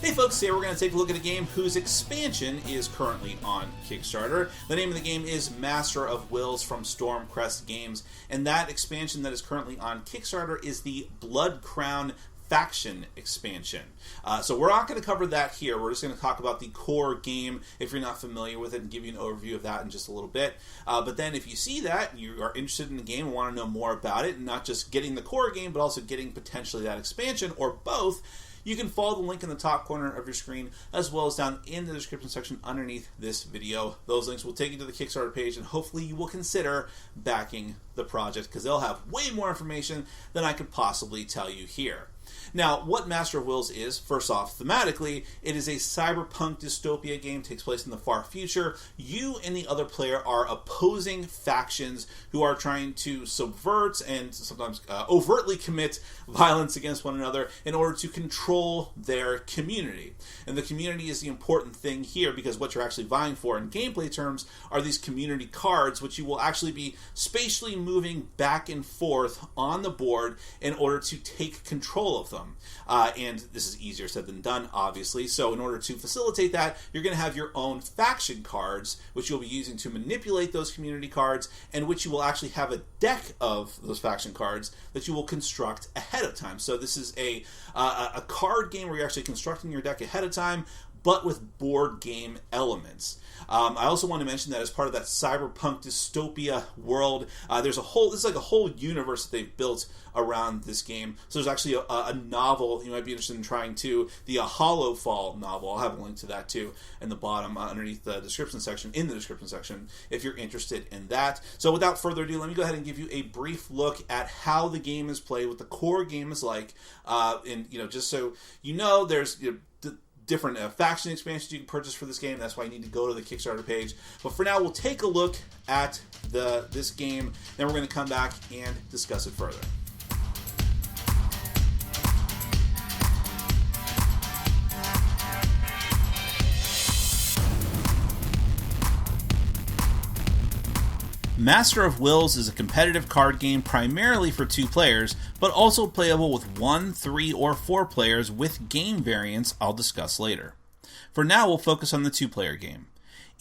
Hey folks, today we're going to take a look at a game whose expansion is currently on Kickstarter. The name of the game is Master of Wills from Stormcrest Games, and that expansion that is currently on Kickstarter is the Blood Crown Faction expansion. So we're not going to cover that here. We're just going to talk about the core game if you're not familiar with it and give you an overview of that in just a little bit. But then if you see that, you are interested in the game and want to know more about it, and not just getting the core game, but also getting potentially that expansion, or both, you can follow the link in the top corner of your screen, as well as down in the description section underneath this video. Those links will take you to the Kickstarter page, and hopefully you will consider backing the project, because they'll have way more information than I could possibly tell you here. Now, what Master of Wills is, first off, thematically, it is a cyberpunk dystopia game, takes place in the far future. You and the other player are opposing factions who are trying to subvert and sometimes overtly commit violence against one another in order to control their community. And the community is the important thing here, because what you're actually vying for in gameplay terms are these community cards, which you will actually be spatially moving back and forth on the board in order to take control of them. And this is easier said than done, obviously. So in order to facilitate that, you're going to have your own faction cards, which you'll be using to manipulate those community cards, and which you will actually have a deck of those faction cards that you will construct ahead of time. So this is a card game where you're actually constructing your deck ahead of time, but with board game elements. I also want to mention that as part of that cyberpunk dystopia world, this is like a whole universe that they've built around this game. So there's actually a novel you might be interested in trying too, the Hollow Fall novel. I'll have a link to that too in the bottom underneath the description section, if you're interested in that. So without further ado, let me go ahead and give you a brief look at how the game is played, what the core game is like, and just so you know, there's different faction expansions you can purchase for this game. That's why you need to go to the Kickstarter page. But for now, we'll take a look at this game, then we're going to come back and discuss it further. Master of Wills is a competitive card game primarily for 2 players, but also playable with 1, 3, or 4 players with game variants I'll discuss later. For now, we'll focus on the 2-player game.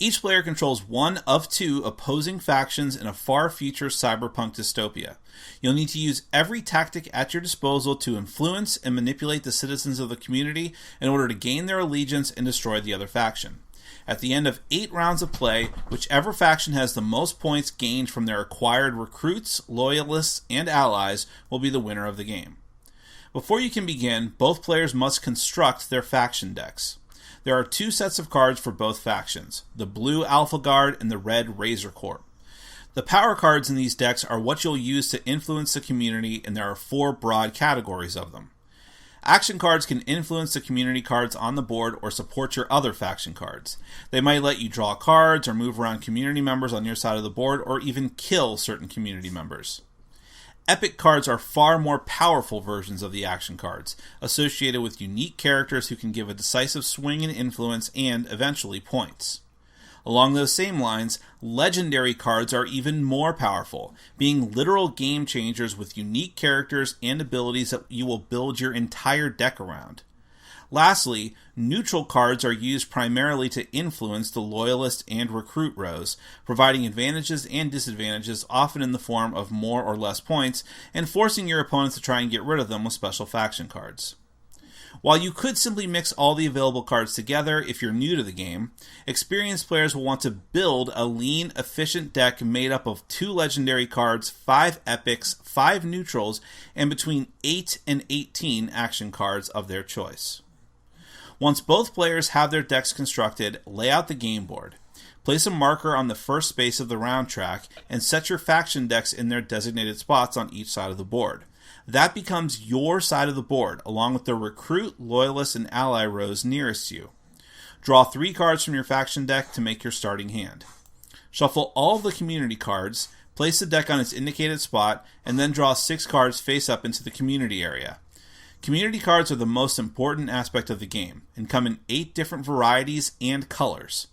Each player controls one of 2 opposing factions in a far future cyberpunk dystopia. You'll need to use every tactic at your disposal to influence and manipulate the citizens of the community in order to gain their allegiance and destroy the other faction. At the end of 8 rounds of play, whichever faction has the most points gained from their acquired recruits, loyalists, and allies will be the winner of the game. Before you can begin, both players must construct their faction decks. There are 2 sets of cards for both factions, the blue Alpha Guard and the red Razor Corp. The power cards in these decks are what you'll use to influence the community, and there are 4 broad categories of them. Action cards can influence the community cards on the board or support your other faction cards. They might let you draw cards or move around community members on your side of the board, or even kill certain community members. Epic cards are far more powerful versions of the action cards, associated with unique characters who can give a decisive swing in influence and, eventually, points. Along those same lines, legendary cards are even more powerful, being literal game changers with unique characters and abilities that you will build your entire deck around. Lastly, neutral cards are used primarily to influence the loyalist and recruit rows, providing advantages and disadvantages, often in the form of more or less points, and forcing your opponents to try and get rid of them with special faction cards. While you could simply mix all the available cards together if you're new to the game, experienced players will want to build a lean, efficient deck made up of 2 legendary cards, 5 epics, 5 neutrals, and between 8 and 18 action cards of their choice. Once both players have their decks constructed, lay out the game board. Place a marker on the first space of the round track, and set your faction decks in their designated spots on each side of the board. That becomes your side of the board, along with the recruit, loyalist, and ally rows nearest you. Draw 3 cards from your faction deck to make your starting hand. Shuffle all of the community cards, place the deck on its indicated spot, and then draw 6 cards face up into the community area. Community cards are the most important aspect of the game, and come in 8 different varieties and colors.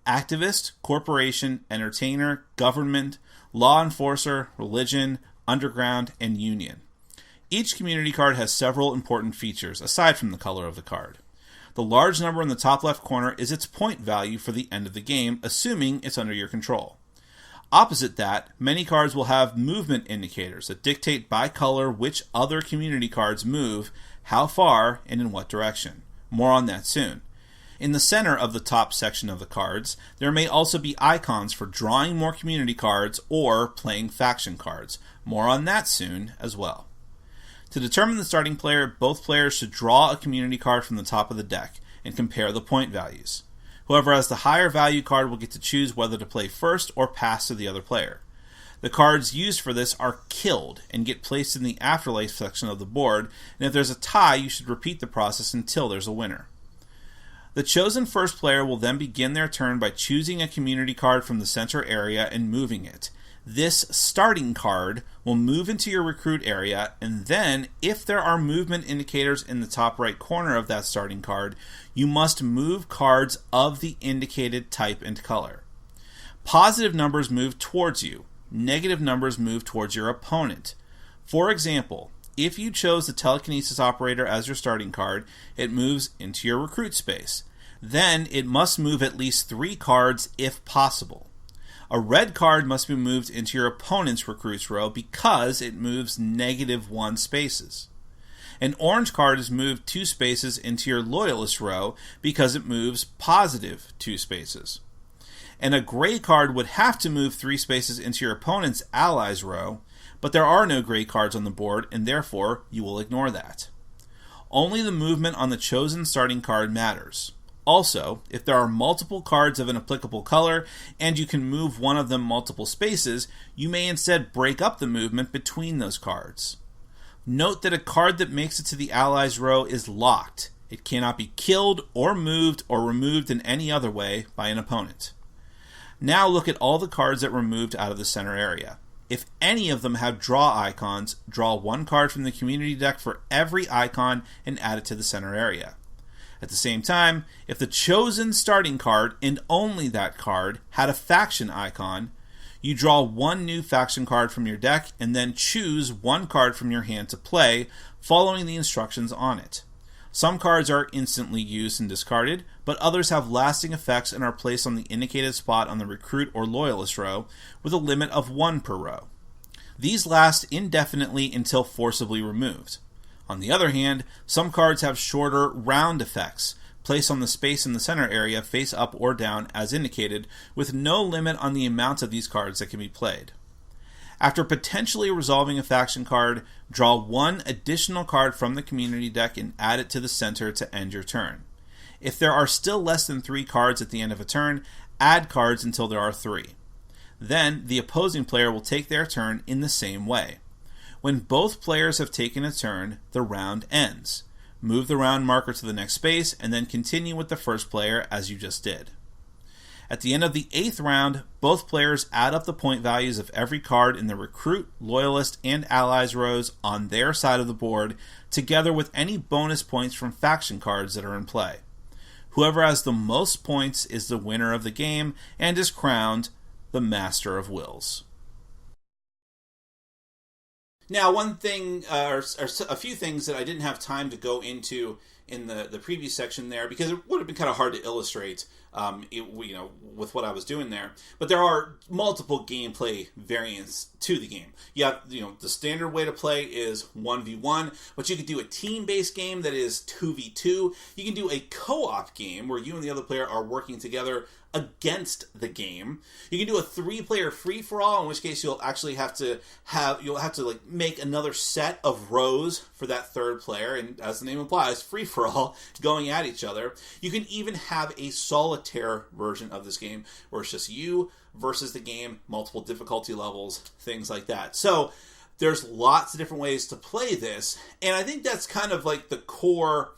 Activist, Corporation, Entertainer, Government, Law Enforcer, Religion, Underground, and Union. Each community card has several important features, aside from the color of the card. The large number in the top left corner is its point value for the end of the game, assuming it's under your control. Opposite that, many cards will have movement indicators that dictate by color which other community cards move, how far, and in what direction. More on that soon. In the center of the top section of the cards, there may also be icons for drawing more community cards or playing faction cards. More on that soon as well. To determine the starting player, both players should draw a community card from the top of the deck and compare the point values. Whoever has the higher value card will get to choose whether to play first or pass to the other player. The cards used for this are killed and get placed in the afterlife section of the board, and if there's a tie, you should repeat the process until there's a winner. The chosen first player will then begin their turn by choosing a community card from the center area and moving it. This starting card will move into your recruit area, and then, if there are movement indicators in the top right corner of that starting card, you must move cards of the indicated type and color. Positive numbers move towards you. Negative numbers move towards your opponent. For example, if you chose the telekinesis operator as your starting card, it moves into your recruit space. Then it must move at least 3 cards if possible. A red card must be moved into your opponent's recruits row because it moves -1 spaces. An orange card is moved 2 spaces into your loyalist row because it moves +2 spaces. And a gray card would have to move 3 spaces into your opponent's allies row, but there are no gray cards on the board, and therefore you will ignore that. Only the movement on the chosen starting card matters. Also, if there are multiple cards of an applicable color, and you can move one of them multiple spaces, you may instead break up the movement between those cards. Note that a card that makes it to the allies row is locked. It cannot be killed or moved or removed in any other way by an opponent. Now look at all the cards that were moved out of the center area. If any of them have draw icons, draw 1 card from the community deck for every icon and add it to the center area. At the same time, if the chosen starting card, and only that card, had a faction icon, you draw 1 new faction card from your deck and then choose 1 card from your hand to play, following the instructions on it. Some cards are instantly used and discarded, but others have lasting effects and are placed on the indicated spot on the recruit or loyalist row, with a limit of 1 per row. These last indefinitely until forcibly removed. On the other hand, some cards have shorter round effects, placed on the space in the center area face up or down as indicated, with no limit on the amount of these cards that can be played. After potentially resolving a faction card, draw 1 additional card from the community deck and add it to the center to end your turn. If there are still less than 3 cards at the end of a turn, add cards until there are 3. Then, the opposing player will take their turn in the same way. When both players have taken a turn, the round ends. Move the round marker to the next space, and then continue with the first player as you just did. At the end of the 8th round, both players add up the point values of every card in the recruit, loyalist, and allies rows on their side of the board, together with any bonus points from faction cards that are in play. Whoever has the most points is the winner of the game and is crowned the Master of Wills. Now, one thing, or a few things that I didn't have time to go into in the previous section there, because it would have been kind of hard to illustrate, with what I was doing there. But there are multiple gameplay variants to the game. The standard way to play is 1v1, but you could do a team-based game that is 2v2. You can do a co-op game where you and the other player are working together against the game. You can do a 3-player free-for-all, in which case you'll actually have to make another set of rows for that third player, and as the name implies, free-for-all, going at each other. You can even have a solitaire version of this game where it's just you versus the game, multiple difficulty levels, things like that. So there's lots of different ways to play this, and I think that's kind of like the core.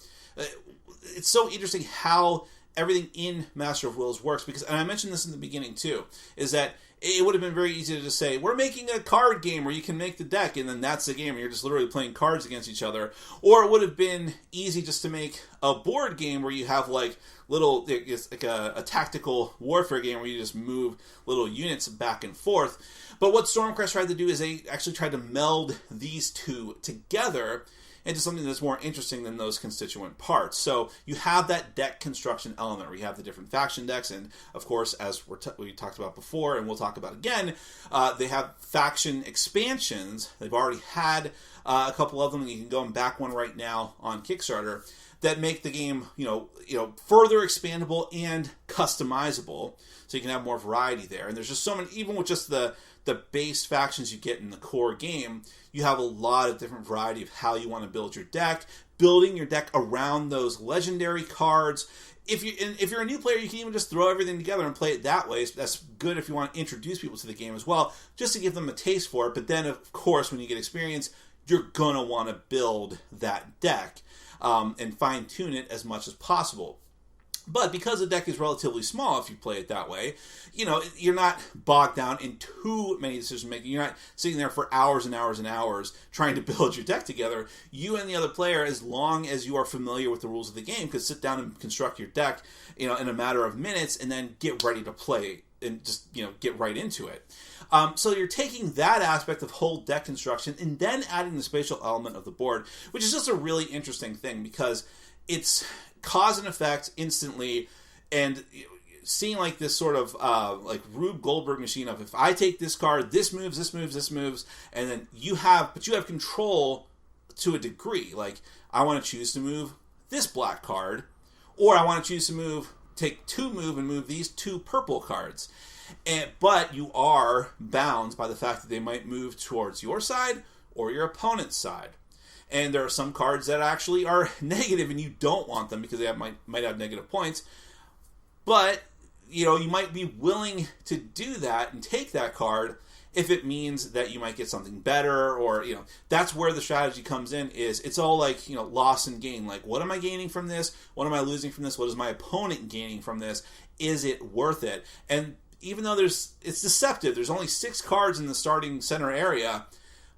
It's so interesting how everything in Master of Wills works, because, and I mentioned this in the beginning too, is that it would have been very easy to just say, we're making a card game where you can make the deck, and then that's the game, and you're just literally playing cards against each other. Or it would have been easy just to make a board game where you have it's like a tactical warfare game where you just move little units back and forth. But what Stormcrest tried to do is they actually tried to meld these two together into something that's more interesting than those constituent parts. So you have that deck construction element where you have the different faction decks, and of course, as we talked about before, and we'll talk about again, they have faction expansions. They've already had a couple of them, and you can go and back one right now on Kickstarter, that make the game, further expandable and customizable, so you can have more variety there. And there's just so many, even with just the base factions you get in the core game, you have a lot of different variety of how you want to build your deck, building your deck around those legendary cards. If you're a new player, you can even just throw everything together and play it that way. So that's good if you want to introduce people to the game as well, just to give them a taste for it. But then, of course, when you get experience, you're going to want to build that deck and fine-tune it as much as possible. But because the deck is relatively small, if you play it that way, you're not bogged down in too many decision-making. You're not sitting there for hours and hours and hours trying to build your deck together. You and the other player, as long as you are familiar with the rules of the game, could sit down and construct your deck, in a matter of minutes, and then get ready to play and just, get right into it. So you're taking that aspect of whole deck construction and then adding the spatial element of the board, which is just a really interesting thing because it's cause and effect instantly, and seeing like this sort of like Rube Goldberg machine of, if I take this card, this moves, this moves, this moves, and then you have control to a degree. Like, I want to choose to move this black card, or I want to choose to take 2 move and move these 2 purple cards. But you are bound by the fact that they might move towards your side or your opponent's side. And there are some cards that actually are negative and you don't want them because they might have negative points. But, you might be willing to do that and take that card if it means that you might get something better, or, that's where the strategy comes in. It's all like, loss and gain. Like, what am I gaining from this? What am I losing from this? What is my opponent gaining from this? Is it worth it? And even though it's deceptive, there's only 6 cards in the starting center area,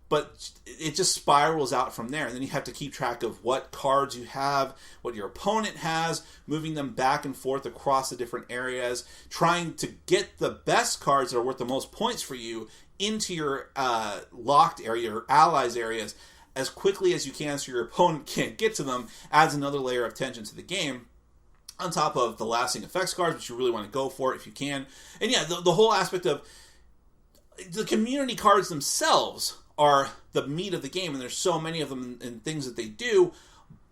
but it just spirals out from there. And then you have to keep track of what cards you have, what your opponent has, moving them back and forth across the different areas, trying to get the best cards that are worth the most points for you into your locked area, your allies' areas, as quickly as you can so your opponent can't get to them, adds another layer of tension to the game. On top of the lasting effects cards, which you really want to go for if you can. And yeah, the whole aspect of the community cards themselves are the meat of the game, and there's so many of them and things that they do,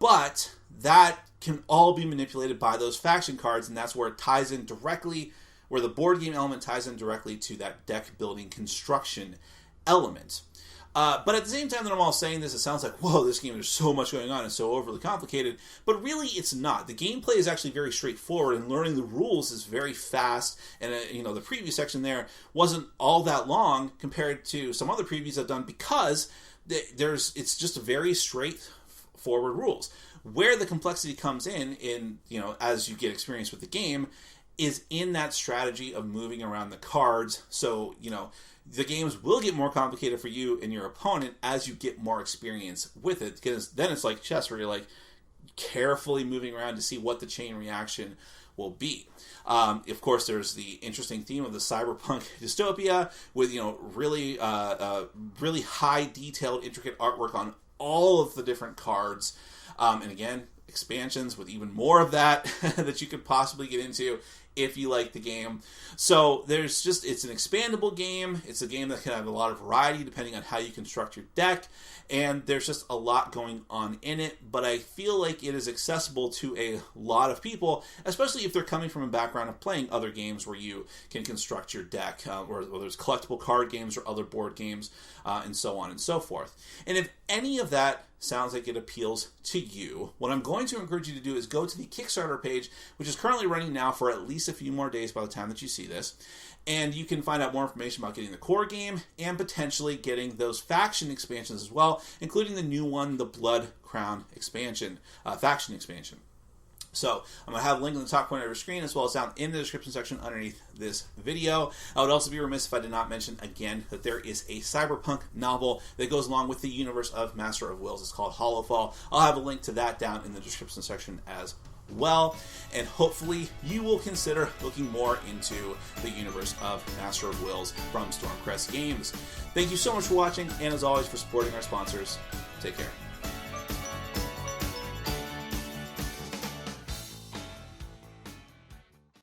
but that can all be manipulated by those faction cards, and that's where it ties in directly, where the board game element ties in directly to that deck building construction element. But at the same time that I'm all saying this, it sounds like, whoa, this game, there's so much going on, it's so overly complicated. But really, it's not. The gameplay is actually very straightforward, and learning the rules is very fast. And, the preview section there wasn't all that long compared to some other previews I've done, because it's just a very straightforward rules. Where the complexity comes in, as you get experience with the game, is in that strategy of moving around the cards. So, the games will get more complicated for you and your opponent as you get more experience with it, because then it's like chess, where you're like carefully moving around to see what the chain reaction will be. Of course, there's the interesting theme of the cyberpunk dystopia with really high detailed, intricate artwork on all of the different cards, and again, expansions with even more of that that you could possibly get into if you like the game. So it's an expandable game. It's a game that can have a lot of variety depending on how you construct your deck, and there's just a lot going on in it, but I feel like it is accessible to a lot of people, especially if they're coming from a background of playing other games where you can construct your deck, or there's collectible card games or other board games, and so on and so forth. And if any of that sounds like it appeals to you, what I'm going to encourage you to do is go to the Kickstarter page, which is currently running now for at least a few more days by the time that you see this, and you can find out more information about getting the core game and potentially getting those faction expansions as well, including the new one, the Blood Crown expansion, faction expansion. So I'm going to have a link in the top corner of your screen, as well as down in the description section underneath this video. I would also be remiss if I did not mention again that there is a cyberpunk novel that goes along with the universe of Master of Wills. It's called Hollowfall. I'll have a link to that down in the description section as well, and hopefully you will consider looking more into the universe of Master of Wills from Stormcrest Games. Thank you so much for watching, and as always, for supporting our sponsors. Take care.